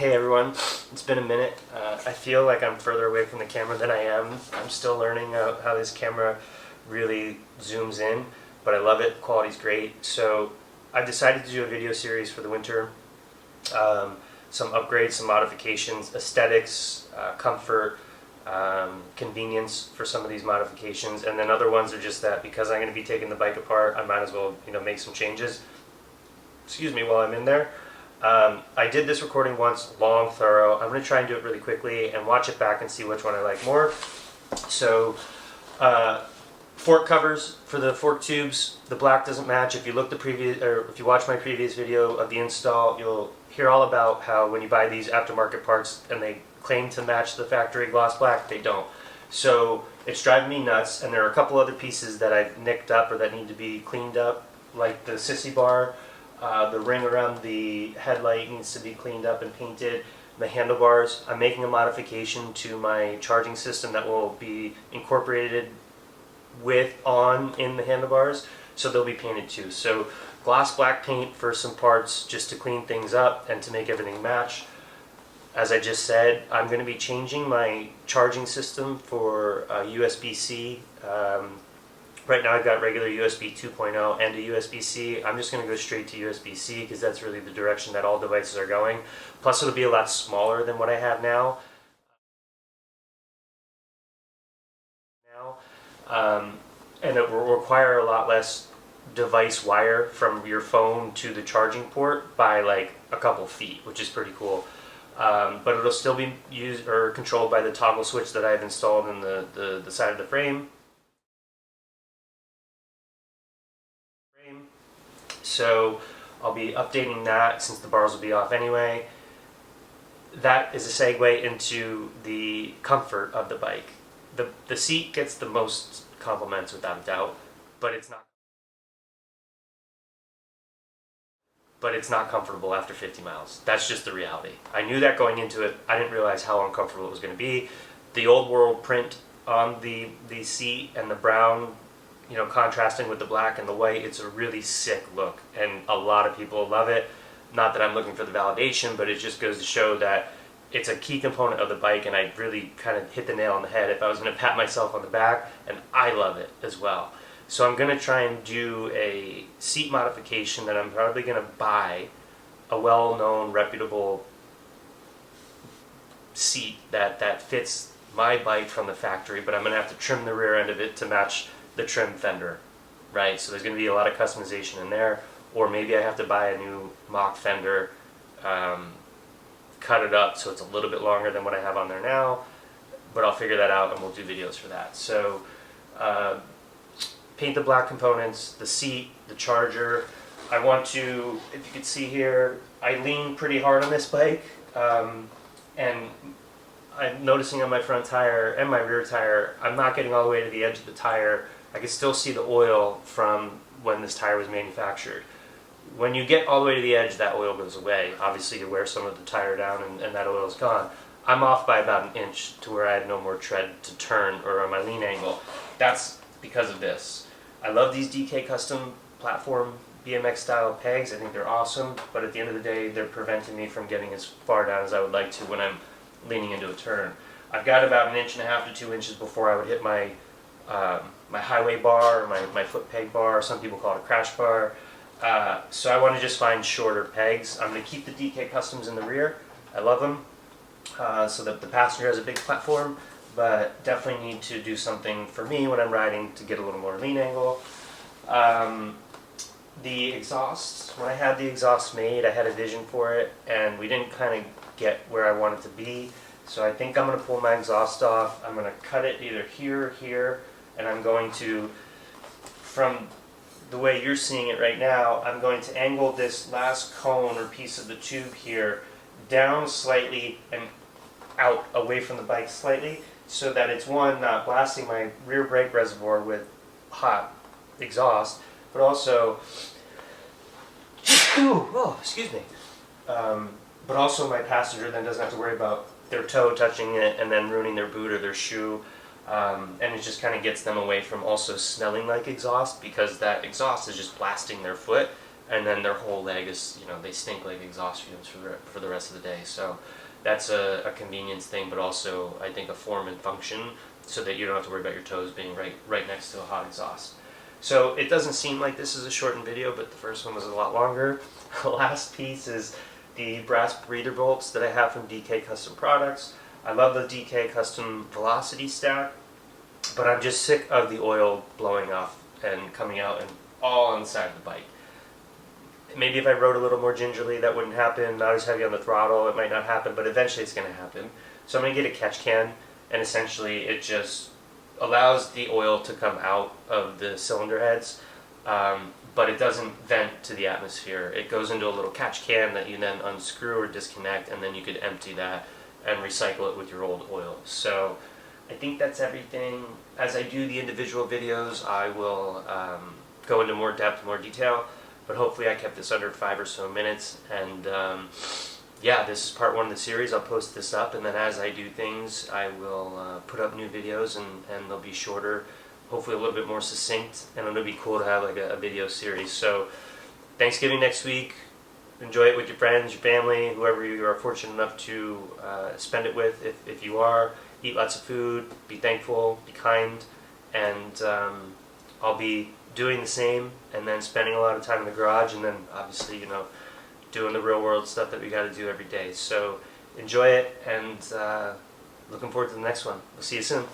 Hey everyone, it's been a minute. I feel like I'm further away from the camera than I am. I'm still learning how this camera really zooms in, but I love it. Quality's great. So I decided to do a video series for the winter. Some upgrades, some modifications, aesthetics, comfort, convenience for some of these modifications, and then other ones are just that because I'm going to be taking the bike apart, I might as well make some changes. Excuse me while I'm in there. I did this recording once, long, thorough. I'm going to try and do it really quickly and watch it back and see which one I like more. So, fork covers for the fork tubes. The black doesn't match. If you look if you watch my previous video of the install, you'll hear all about how when you buy these aftermarket parts and they claim to match the factory gloss black, they don't. So it's driving me nuts. And there are a couple other pieces that I've nicked up or that need to be cleaned up, like the sissy bar. The ring around the headlight needs to be cleaned up and painted. The handlebars, I'm making a modification to my charging system that will be incorporated in the handlebars, so they'll be painted too. So gloss black paint for some parts just to clean things up and to make everything match. As I just said, I'm going to be changing my charging system for USB-C. Right now I've got regular USB 2.0 and a USB-C. I'm just going to go straight to USB-C because that's really the direction that all devices are going. Plus it'll be a lot smaller than what I have now. And it will require a lot less device wire from your phone to the charging port by like a couple feet, which is pretty cool. But it'll still be used or controlled by the toggle switch that I've installed in the side of the frame. So I'll be updating that since the bars will be off anyway. That is a segue into the comfort of the bike. The seat gets the most compliments without a doubt, but it's not comfortable after 50 miles. That's just the reality. I knew that going into it. I didn't realize how uncomfortable it was going to be. The old world print on the seat and the brown, contrasting with the black and the white, it's a really sick look, and a lot of people love it. Not that I'm looking for the validation, but it just goes to show that it's a key component of the bike, and I really kind of hit the nail on the head if I was going to pat myself on the back, and I love it as well. So I'm going to try and do a seat modification that I'm probably going to buy a well-known, reputable seat that fits my bike from the factory, but I'm going to have to trim the rear end of it to match the trim fender, right? So there's going to be a lot of customization in there, or maybe I have to buy a new mock fender, cut it up so it's a little bit longer than what I have on there now, but I'll figure that out and we'll do videos for that. So paint the black components, the seat, the charger. I want to, if you can see here, I lean pretty hard on this bike, and I'm noticing on my front tire and my rear tire, I'm not getting all the way to the edge of the tire. I can still see the oil from when this tire was manufactured. When you get all the way to the edge, that oil goes away. Obviously you wear some of the tire down and that oil is gone. I'm off by about an inch to where I have no more tread to turn or on my lean angle. That's because of this. I love these DK custom platform BMX style pegs. I think they're awesome, but at the end of the day they're preventing me from getting as far down as I would like to when I'm leaning into a turn. I've got about 1.5 to 2 inches before I would hit my my highway bar, or my foot peg bar, some people call it a crash bar. So I want to just find shorter pegs. I'm going to keep the DK Customs in the rear. I love them. So that the passenger has a big platform, but definitely need to do something for me when I'm riding to get a little more lean angle. The exhaust, when I had the exhaust made, I had a vision for it, and we didn't kind of get where I wanted to be. So I think I'm going to pull my exhaust off. I'm going to cut it either here or here, and I'm going to, from the way you're seeing it right now, I'm going to angle this last cone or piece of the tube here down slightly and out away from the bike slightly, so that it's not blasting my rear brake reservoir with hot exhaust, but also excuse me, but also my passenger then doesn't have to worry about their toe touching it and then ruining their boot or their shoe. And it just kind of gets them away from also smelling like exhaust, because that exhaust is just blasting their foot and then their whole leg is, they stink like exhaust fumes for the rest of the day. So that's a convenience thing, but also I think a form and function, so that you don't have to worry about your toes being right next to a hot exhaust. So it doesn't seem like this is a shortened video, but the first one was a lot longer. The last piece is the brass breather bolts that I have from DK Custom Products. I love the DK Custom Velocity stack, but I'm just sick of the oil blowing off and coming out and all on the side of the bike. Maybe if I rode a little more gingerly, that wouldn't happen. Not as heavy on the throttle, it might not happen, but eventually it's going to happen. So I'm going to get a catch can, and essentially it just allows the oil to come out of the cylinder heads, but it doesn't vent to the atmosphere. It goes into a little catch can that you then unscrew or disconnect, and then you could empty that and recycle it with your old oil. So I think that's everything. As I do the individual videos, I will go into more depth, more detail, but hopefully I kept this under 5 or so minutes. And yeah, this is part 1 of the series. I'll post this up, and then as I do things, I will put up new videos, and they'll be shorter, hopefully a little bit more succinct, and it'll be cool to have like a video series. So Thanksgiving next week. Enjoy it with your friends, your family, whoever you are fortunate enough to spend it with. If you are, eat lots of food, be thankful, be kind, and I'll be doing the same, and then spending a lot of time in the garage, and then obviously, doing the real world stuff that we got to do every day. So enjoy it, and looking forward to the next one. We'll see you soon.